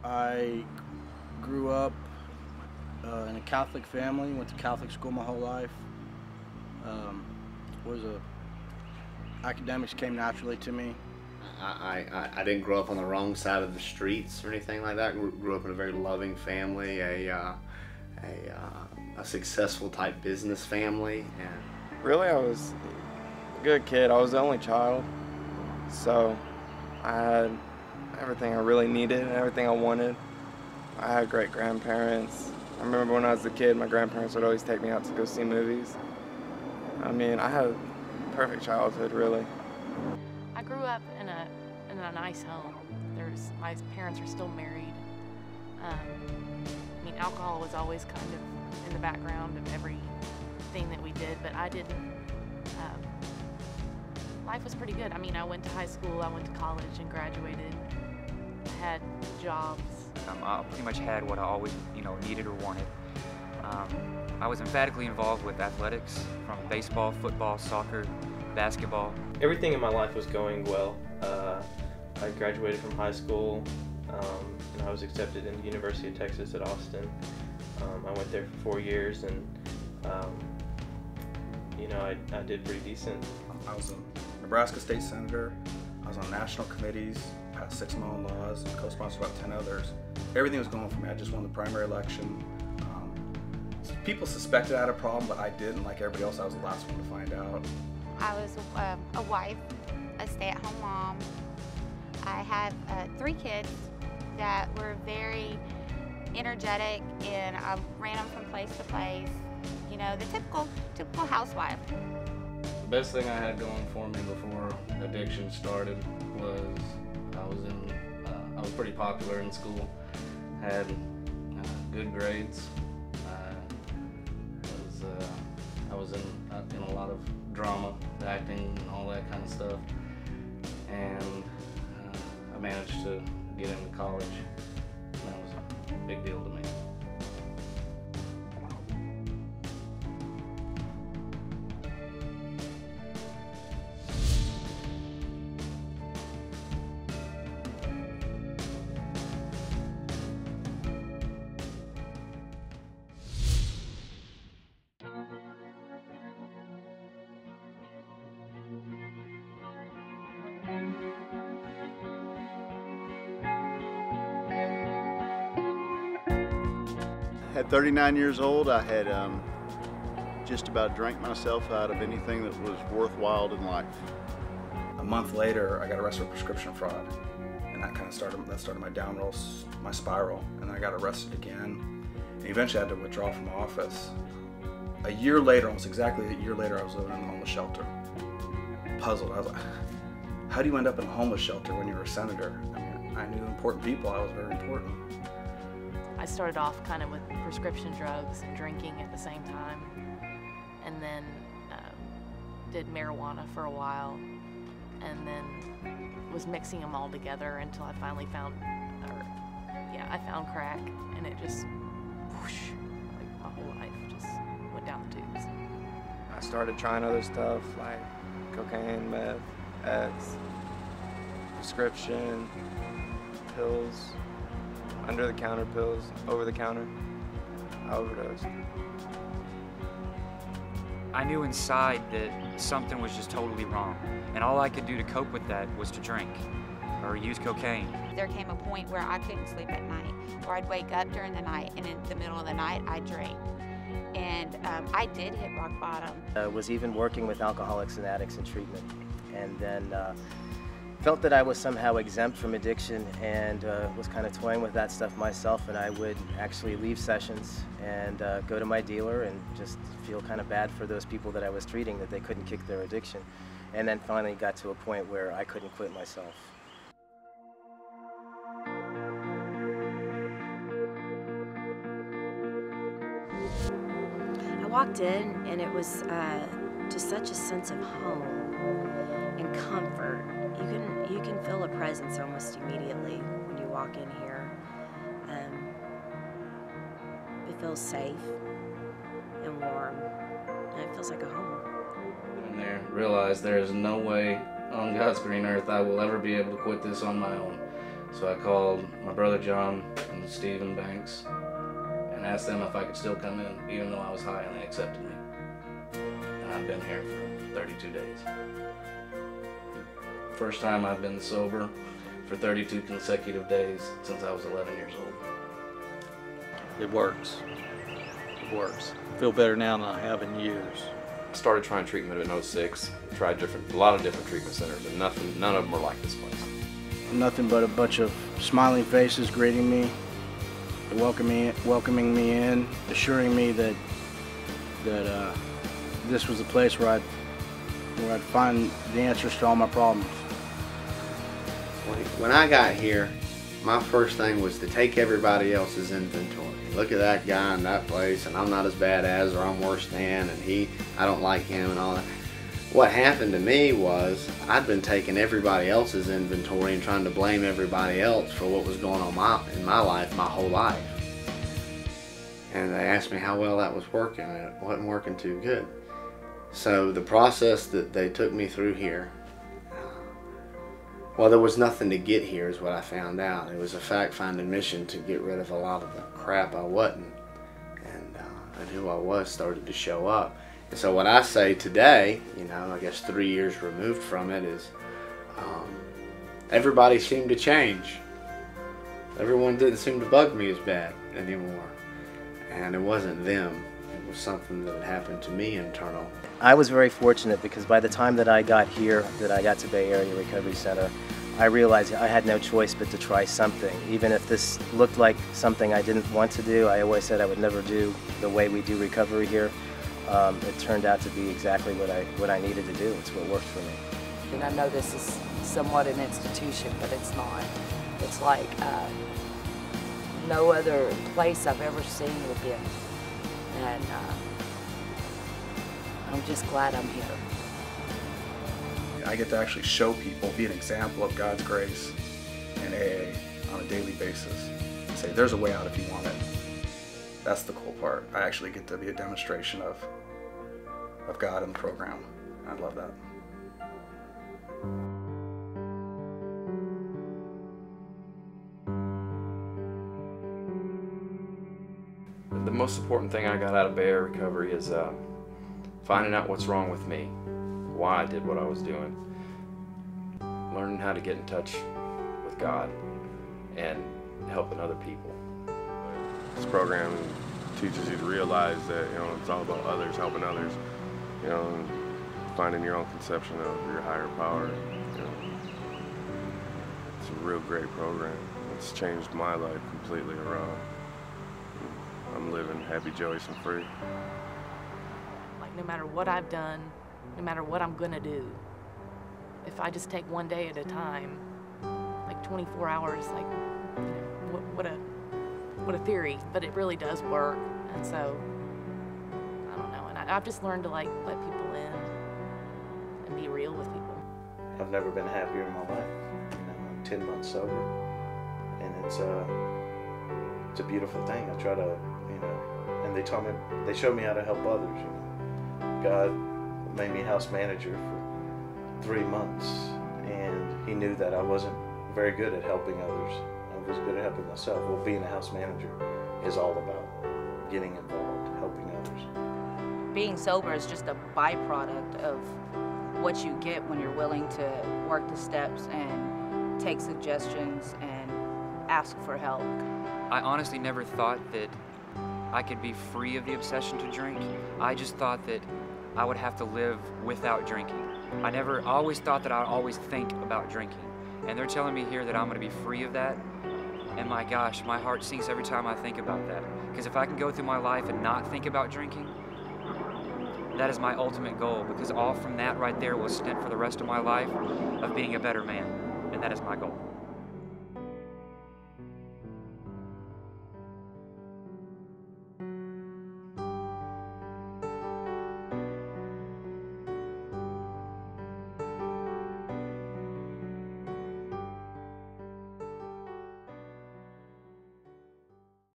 I grew up in a Catholic family, went to Catholic school my whole life. Um, was a Academics came naturally to me. I didn't grow up on the wrong side of the streets or anything like that. Grew up in a very loving family, a successful type business family, and Really, I was a good kid. I was the only child, so I had everything I really needed and everything I wanted. I had great grandparents. I remember when I was a kid, my grandparents would always take me out to go see movies. I mean, I had a perfect childhood, really. I grew up in a nice home. My parents are still married. I mean, alcohol was always kind of in the background of everything that we did, but I didn't. Life was pretty good. I mean, I went to high school, I went to college and graduated. I had jobs. I pretty much had what I always, needed or wanted. I was emphatically involved with athletics, from baseball, football, soccer, basketball. Everything in my life was going well. I graduated from high school, and I was accepted into the University of Texas at Austin. I went there for 4 years, and I did pretty decent. I was a Nebraska state senator. I was on national committees, passed 6 my own laws, and co-sponsored about 10 others. Everything was going for me. I just won the primary election. People suspected I had a problem, but I didn't. Like everybody else, I was the last one to find out. I was a wife, a stay-at-home mom. I had 3 kids that were very energetic, and I ran them from place to place. You know, the typical housewife. The best thing I had going for me before addiction started was I was pretty popular in school, had good grades. I was in a lot of drama, acting, and all that kind of stuff, and I managed to get into college. That was a big deal to me. At 39 years old, I had just about drank myself out of anything that was worthwhile in life. A month later, I got arrested for prescription fraud, and that kind of started my downroll, my spiral. And I got arrested again, and eventually I had to withdraw from office. A year later, almost exactly a year later, I was living in a homeless shelter. Puzzled. I was like, how do you end up in a homeless shelter when you're a senator? I mean, I knew important people. I was very important. I started off kind of with prescription drugs and drinking at the same time, and then did marijuana for a while, and then was mixing them all together until I finally found crack, and it just whoosh, like my whole life just went down the tubes. I started trying other stuff like cocaine, meth, X, prescription, pills, under-the-counter pills, over-the-counter. I overdosed. I knew inside that something was just totally wrong, and all I could do to cope with that was to drink or use cocaine. There came a point where I couldn't sleep at night, or I'd wake up during the night, and in the middle of the night, I'd drink. And I did hit rock bottom. Was even working with alcoholics and addicts in treatment, and then felt that I was somehow exempt from addiction, and was kind of toying with that stuff myself. And I would actually leave sessions and go to my dealer and just feel kind of bad for those people that I was treating, that they couldn't kick their addiction. And then finally got to a point where I couldn't quit myself. I walked in, and it was just such a sense of home and comfort. You can feel a presence almost immediately when you walk in here. It feels safe and warm, and it feels like a home. In there, realized there is no way on God's green earth I will ever be able to quit this on my own. So I called my brother John and Stephen Banks and asked them if I could still come in, even though I was high, and they accepted me. And I've been here for 32 days. First time I've been sober for 32 consecutive days since I was 11 years old. It works. It works. I feel better now than I have in years. Started trying treatment in 06. Tried a lot of different treatment centers, and none of them were like this place. Nothing but a bunch of smiling faces greeting me, welcoming me in, assuring me that this was a place where I'd find the answers to all my problems. When I got here, my first thing was to take everybody else's inventory. Look at that guy in that place, and I'm not as bad as, or I'm worse than, and I don't like him and all that. What happened to me was I'd been taking everybody else's inventory and trying to blame everybody else for what was going on in my life my whole life. And they asked me how well that was working, and it wasn't working too good. So the process that they took me through here, well, there was nothing to get here is what I found out. It was a fact-finding mission to get rid of a lot of the crap I wasn't, and who I was started to show up. And so what I say today, I guess 3 years removed from it, is everybody seemed to change. Everyone didn't seem to bug me as bad anymore. And it wasn't them. It was something that had happened to me internal. I was very fortunate because by the time that I got here, that I got to Bay Area Recovery Center, I realized I had no choice but to try something. Even if this looked like something I didn't want to do, I always said I would never do the way we do recovery here. It turned out to be exactly what I needed to do. It's what worked for me. And I know this is somewhat an institution, but it's not. It's like no other place I've ever seen it in. And I'm just glad I'm here. I get to actually show people, be an example of God's grace in AA on a daily basis. And say, there's a way out if you want it. That's the cool part. I actually get to be a demonstration of God in the program. I love that. The most important thing I got out of Bay Area Recovery is finding out what's wrong with me, why I did what I was doing, learning how to get in touch with God, and helping other people. This program teaches you to realize that it's all about others, helping others, and finding your own conception of your higher power. It's a real great program. It's changed my life completely around. I'm living happy, joyous, and free. Like no matter what I've done, no matter what I'm gonna do, if I just take one day at a time, like 24 hours, like what a theory, but it really does work. And so I don't know, and I've just learned to like let people in and be real with people. I've never been happier in my life. I'm 10 months sober, and it's a beautiful thing. I try to, and they showed me how to help others. God made me house manager for 3 months, and He knew that I wasn't very good at helping others. I was good at helping myself. Well, being a house manager is all about getting involved, helping others. Being sober is just a byproduct of what you get when you're willing to work the steps and take suggestions and ask for help. I honestly never thought that I could be free of the obsession to drink. I just thought that I would have to live without drinking. I always thought that I'd always think about drinking. And they're telling me here that I'm gonna be free of that. And my gosh, my heart sinks every time I think about that. Because if I can go through my life and not think about drinking, that is my ultimate goal. Because all from that right there will stint for the rest of my life of being a better man. And that is my goal.